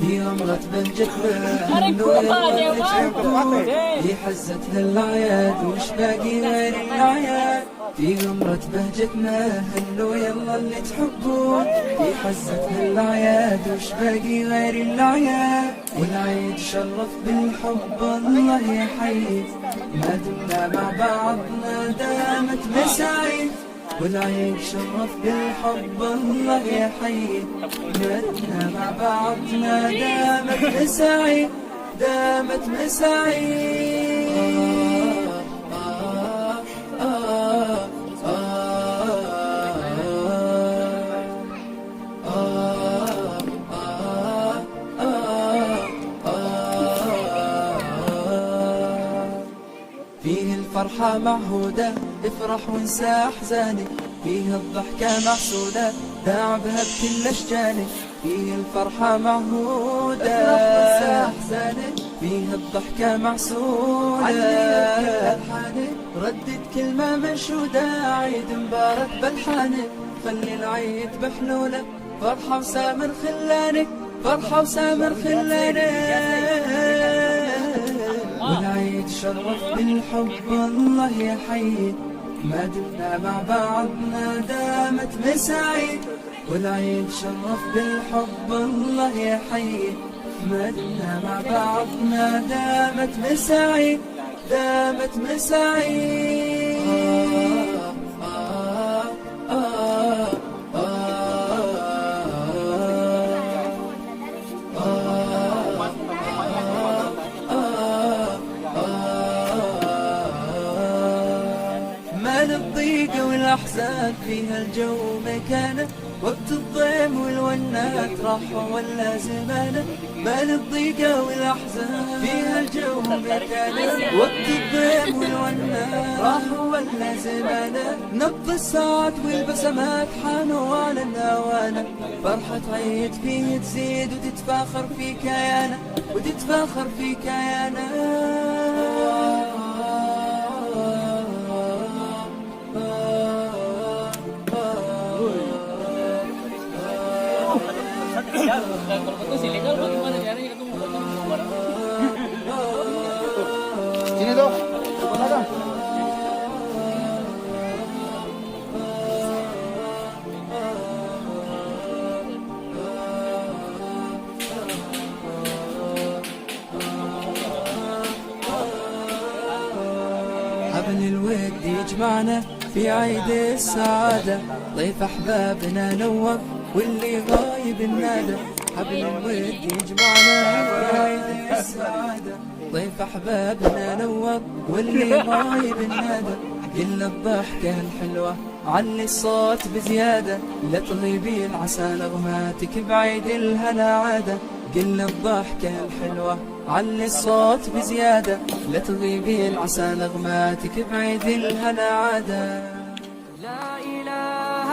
في غمرة بهجتنا في حزتنا الأعياد وش باقي غير الأعياد. في غمرة بهجتنا هلو يلا اللي تحبون، في حزتنا الأعياد وش باقي غير الأعياد. والعيد شرف بالحب الله يحيي، ما دمنا مع بعضنا دامت مساعي. والعيد شرف بالحب الله يحيي، ما دمنا مع بعضنا دامت مساعي دامت مساعي. فيه الفرحة معهودة افرح وانسى أحزانك، فيه الضحكة معسولة داع بها بكل أشجانك. فيه الفرحة معهودة افرح وانسى أحزانك، فيه الضحكة معسولة ردد كلمة منشودة عيد مبارك بلحانك. خلي العيد بحلولك فرحة وسامر خلانك، فرحة وسامر خلانك. والعيد شرف بالحب الله يحيي، ما دمنا مع بعضنا دامت مساعي. والعيد شرف بالحب الله يحيي، ما دمنا مع بعضنا دامت مساعي دامت مساعي. مال الضيق والأحزان فيها الجو مكانه، وقت الضيم والونات راحة ولا زمانه. مال الضيق والأحزان فيها الجو مكانه، وقت الضيم والونات راحة ولا زمانه. نبض الساعات والبسمات حانوا على الأوانه، فرحة عيد فيه تزيد وتتفاخر في كيانه وتتفاخر في كيانه. Kalau itu ilegal bagaimana caranya ketemu barang? Sini dong, mana dong? حبل الود يجمعنا في عيد السعادة، ضيف أحبابنا نور واللي غايب النادى. حبل الود يجمعنا في عيد السعادة، ضيف أحبابنا نور واللي غايب النادى. قل الضحكة الحلوة علي الصوت بزيادة، لا تغيبين عسى نغماتك بعيد الهنا عادة. قل الضحكة الحلوة علي الصوت بزيادة، لا تغيبين عسى نغماتك بعيد الهنا عادة. لا إله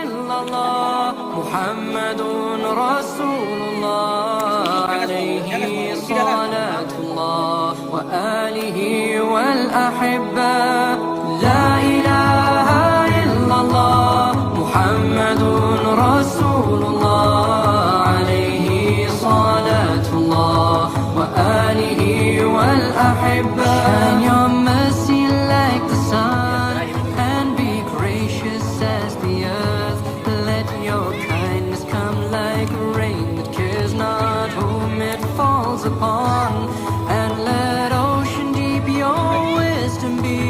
إلا الله محمد رسول الله، عليه صلاة الله وآله والأحبة. لا إله إلا الله محمد رسول الله، عليه صلاة الله وآله والأحبة. And your mercy like the sun, and be gracious as the earth. Let your kindness come like rain that cares not whom it falls upon. And let ocean deep your wisdom be,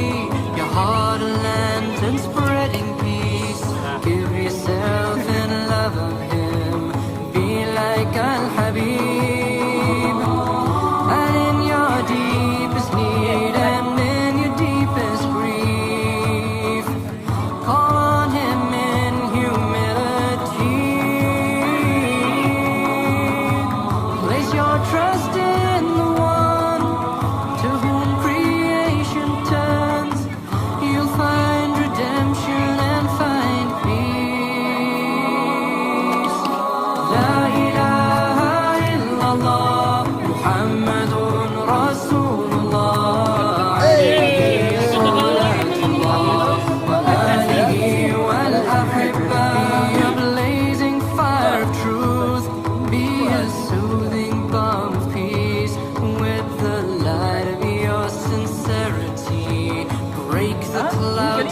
your heart a lantern spreading peace. Give yourself in love of him, be like Al-Habib. And in your deepest need and in your deepest grief, call on him in humility. Place your trust in the one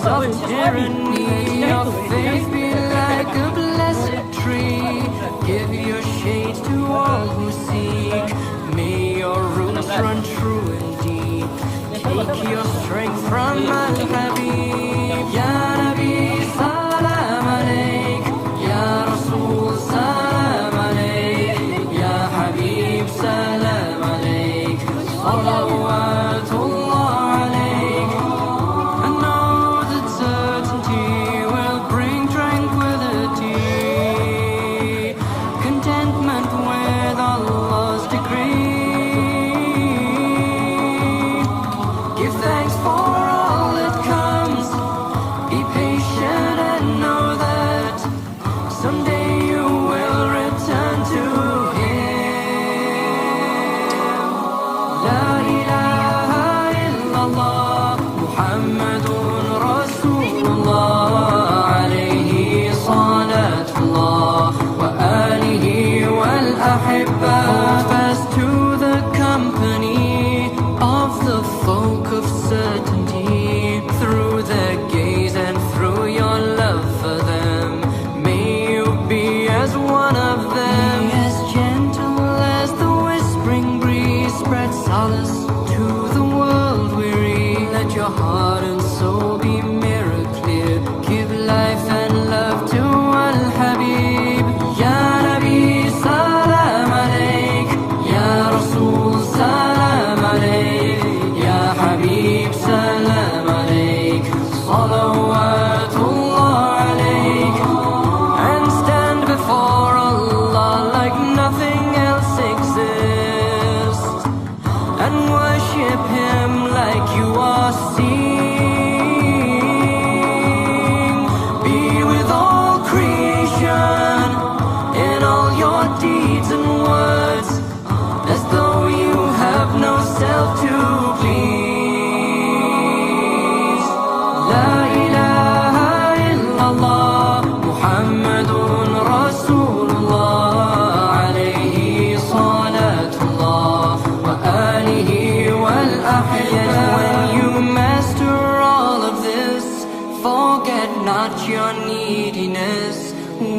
seeds of tyranny. Your faith be like a blessed tree. Give your shade to all who seek. May your roots run true and deep. Take your strength from Al-Habib. Ya Nabi, salam alaik. Ya Rasul, salam alaik. Ya Habib, salam alaik. Salawatullah alaik. I know that certainty will bring tranquility, contentment with Allah's decree. Give thanks for all that comes. Be patient and know that someday you will return to Him. La ilaha illallah Muhammadun Rasulullah. Alayhi salatullah wa alihi wal ahibba. Fast to the company of the folk of certainty, through their gaze and through your love for them. May you be as one of them, as gentle as the whispering breeze. Spread solace to the world weary. Let your heart and soul be mirror clear. Give life and love to Al-Habib. Ya Nabi, salam alaik. Ya Rasul, salam alaik. Ya Habib, salam alaik. Salawatullah alaik. And stand before Allah like nothing else exists, and worship Him like you are seeing. Be with all creation in all your deeds and words, as though you have no self to please. La ilaha illallah Muhammadun Rasulullah. Alayhi salatullah wa alihi wal ahibba. When you master all of this, forget not your neediness.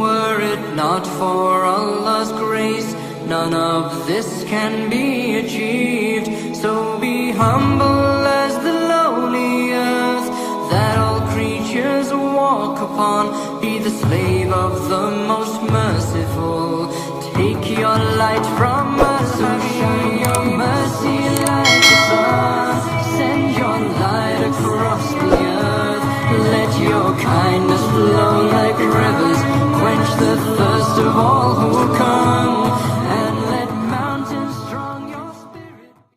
Were it not for Allah's grace, none of this can be achieved. So be humble as the lowly earth that all creatures walk upon. Be the slave of the most merciful. Take your light from us, shine your mercy like the sun. Send your light across the earth. Let your kindness flow like rivers, quench the thirst of all